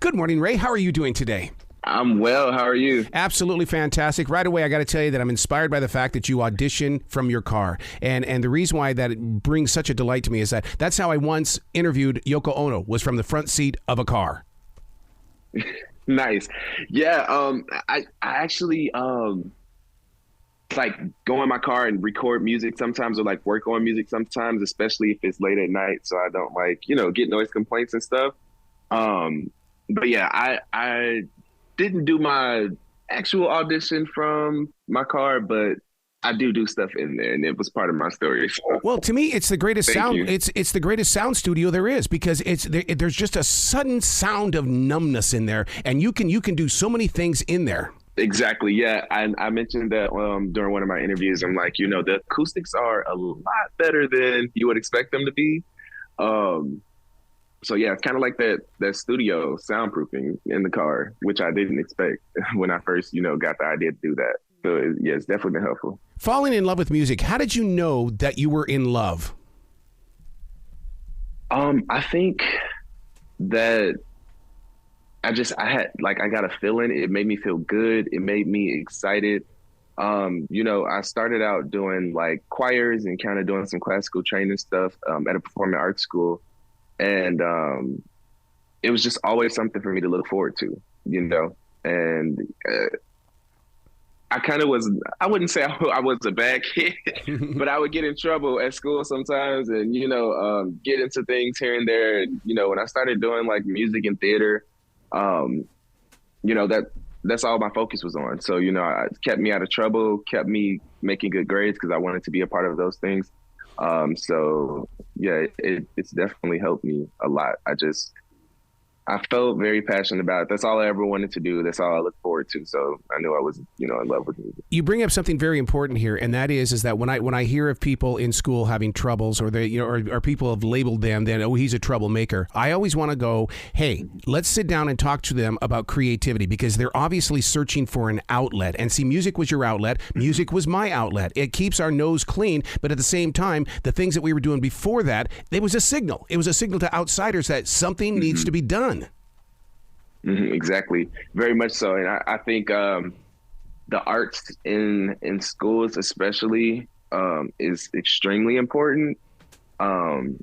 Good morning, Ray. How are you doing today? I'm well. How are you? Absolutely fantastic. Right away, I got to tell you that I'm inspired by the fact that you audition from your car. And the reason why that it brings such a delight to me is that that's how I once interviewed Yoko Ono, was from the front seat of a car. Nice. Yeah. I actually like go in my car and record music sometimes, or like work on music sometimes, especially if it's late at night. So I don't get noise complaints and stuff. But yeah, I didn't do my actual audition from my car, but I do stuff in there, and it was part of my story. So. Well, to me, it's the greatest Thank sound. you. It's the greatest sound studio there is, because there's just a sudden sound of numbness in there, and you can do so many things in there. Exactly. Yeah. I mentioned that during one of my interviews. I'm like, the acoustics are a lot better than you would expect them to be. So yeah, it's kind of like that studio soundproofing in the car, which I didn't expect when I first, got the idea to do that. So yeah, it's definitely been helpful. Falling in love with music. How did you know that you were in love? I think that I got a feeling. It made me feel good. It made me excited. I started out doing like choirs and kind of doing some classical training stuff at a performing arts school. And it was just always something for me to look forward to, and I kind of was, I wouldn't say I was a bad kid, but I would get in trouble at school sometimes and, get into things here and there. And, when I started doing like music and theater, that's all my focus was on. So, it kept me out of trouble, kept me making good grades because I wanted to be a part of those things. So yeah, it's definitely helped me a lot. I felt very passionate about it. That's all I ever wanted to do. That's all I look forward to. So I knew I was, in love with music. You bring up something very important here, and that is that when I hear of people in school having troubles, or they, or people have labeled them, then, oh, he's a troublemaker, I always want to go, hey, let's sit down and talk to them about creativity, because they're obviously searching for an outlet. And see, music was your outlet. Music was my outlet. It keeps our nose clean, but at the same time, the things that we were doing before that, it was a signal. It was a signal to outsiders that something needs to be done. Mm-hmm, exactly. Very much so. And I think the arts in schools especially is extremely important, because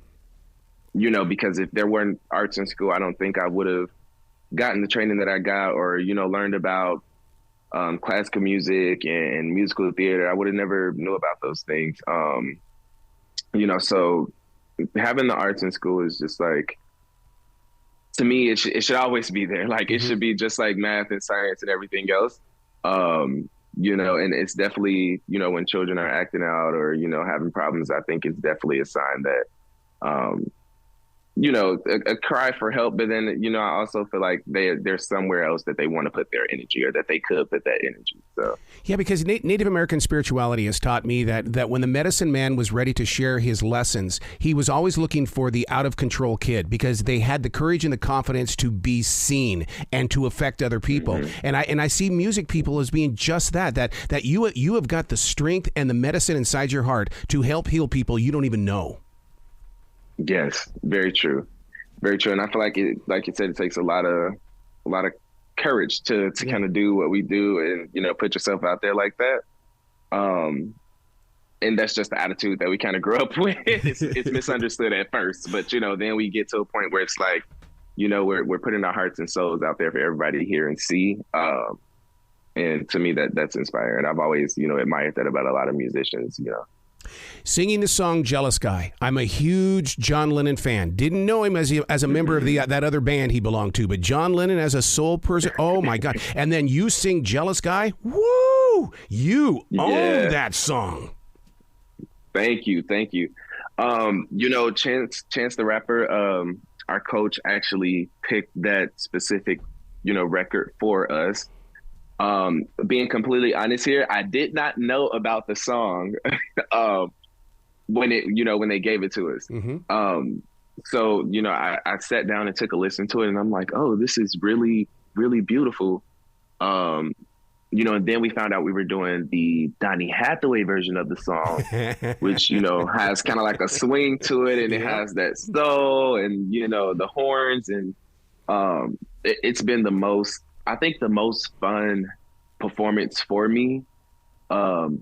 if there weren't arts in school, I don't think I would have gotten the training that I got, or, learned about classical music and musical theater. I would have never knew about those things. So having the arts in school is just like, to me, it should always be there. Like, it should be just like math and science and everything else. And it's definitely, when children are acting out or, having problems, I think it's definitely a sign that, a cry for help. But then, I also feel like there's somewhere else that they want to put their energy, or that they could put that energy. So yeah, because Native American spirituality has taught me that when the medicine man was ready to share his lessons, he was always looking for the out of control kid, because they had the courage and the confidence to be seen and to affect other people. Mm-hmm. And I see music people as being just that you have got the strength and the medicine inside your heart to help heal people you don't even know. Yes, very true. Very true. And I feel like like you said, it takes a lot of courage to kind of do what we do and, put yourself out there like that. And that's just the attitude that we kind of grew up with. It's misunderstood at first, but, then we get to a point where it's like, we're putting our hearts and souls out there for everybody to hear and see. And to me, that's inspiring. I've always, admired that about a lot of musicians, Singing the song Jealous Guy. I'm a huge John Lennon fan. Didn't know him as a member of that other band he belonged to, but John Lennon as a soul person, oh my God. And then you sing Jealous Guy? Woo! You own that song. Thank you. Chance the Rapper, our coach actually picked that specific, record for us. Being completely honest here, I did not know about the song when they gave it to us. Mm-hmm. So I sat down and took a listen to it, and I'm like, oh, this is really, really beautiful. And then we found out we were doing the Donny Hathaway version of the song, which, has kind of like a swing to it, and it has that soul and, the horns, and it's been I think the most fun performance for me, so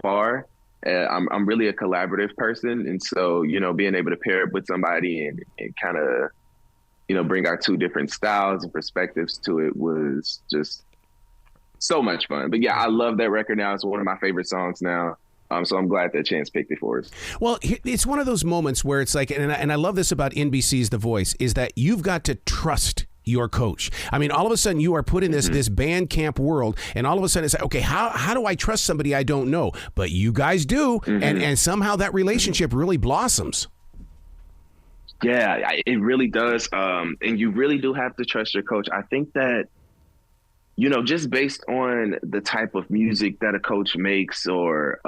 far. I'm really a collaborative person. And so, being able to pair up with somebody and kind of, bring our two different styles and perspectives to it was just so much fun. But yeah, I love that record now. It's one of my favorite songs now. So I'm glad that Chance picked it for us. Well, it's one of those moments where it's like, and I love this about NBC's The Voice, is that you've got to trust your coach. I mean, all of a sudden you are put in this band camp world, and all of a sudden it's like, okay, how do I trust somebody I don't know? But you guys do, and somehow that relationship really blossoms. Yeah, it really does. And you really do have to trust your coach. I think that, just based on the type of music that a coach makes, or,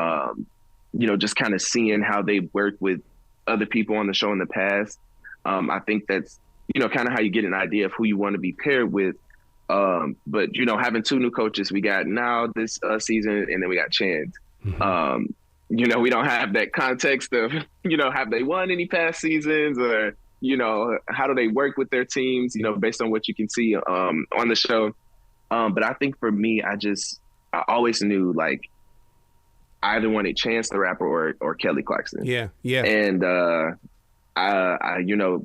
just kind of seeing how they work with other people on the show in the past, I think that's, kind of how you get an idea of who you want to be paired with. But, having two new coaches, we got now this season, and then we got Chance. We don't have that context of, have they won any past seasons, or, how do they work with their teams, based on what you can see on the show. But I think for me, I always knew, like, I either wanted Chance the Rapper or Kelly Clarkson. Yeah. And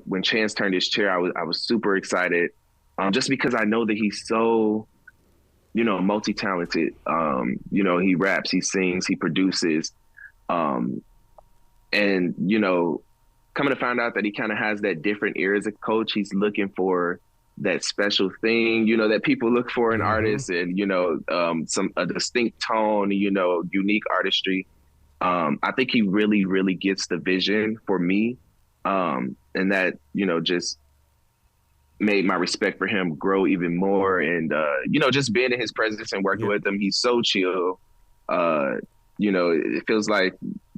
when Chance turned his chair, I was super excited, just because I know that he's so, multi-talented. He raps, he sings, he produces, and coming to find out that he kind of has that different ear as a coach. He's looking for that special thing, that people look for in artists, and a distinct tone, unique artistry. I think he really, really gets the vision for me. And that, just made my respect for him grow even more. And, just being in his presence and working with him, he's so chill. It feels like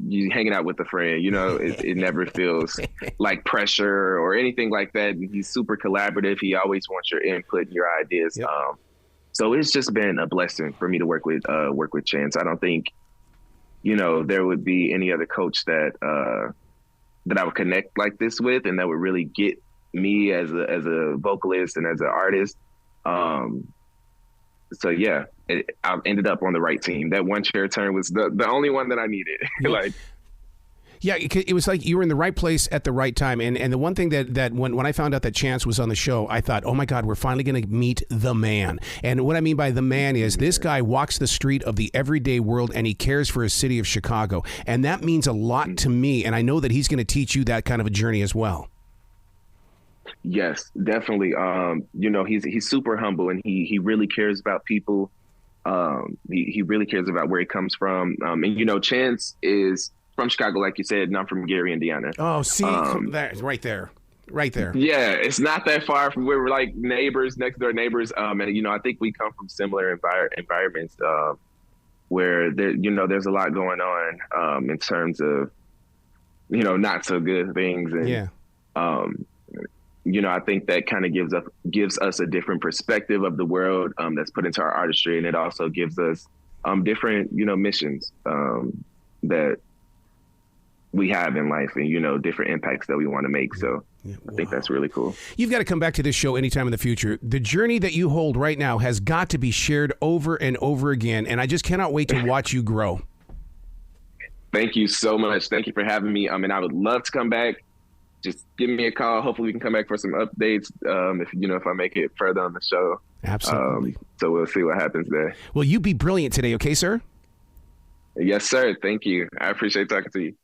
you hanging out with a friend, it never feels like pressure or anything like that. And he's super collaborative. He always wants your input and your ideas. Yep. So it's just been a blessing for me to work with Chance. I don't think, there would be any other coach that I would connect like this with, and that would really get me as a vocalist and as an artist. So yeah, I ended up on the right team. That one chair turn was the only one that I needed. Yeah, it was like you were in the right place at the right time. And the one thing that when I found out that Chance was on the show, I thought, oh my God, we're finally going to meet the man. And what I mean by the man is this guy walks the street of the everyday world, and he cares for his city of Chicago. And that means a lot to me. And I know that he's going to teach you that kind of a journey as well. Yes, definitely. He's super humble, and he really cares about people. He really cares about where he comes from. And Chance is from Chicago, like you said, and I'm from Gary, Indiana. Oh, see, that right there. Yeah, it's not that far from where we're like neighbors, next door neighbors. And I think we come from similar environments where there's a lot going on in terms of not so good things. And I think that kind of gives us a different perspective of the world that's put into our artistry, and it also gives us different missions that we have in life, and different impacts that we want to make. So I think that's really cool. You've got to come back to this show anytime in the future. The journey that you hold right now has got to be shared over and over again, and I just cannot wait to watch you grow. Thank you so much. Thank you for having me. And I would love to come back. Just give me a call. Hopefully we can come back for some updates if I make it further on the show. Absolutely. So we'll see what happens there. Well, you be brilliant today, okay, sir? Yes, sir. Thank you. I appreciate talking to you.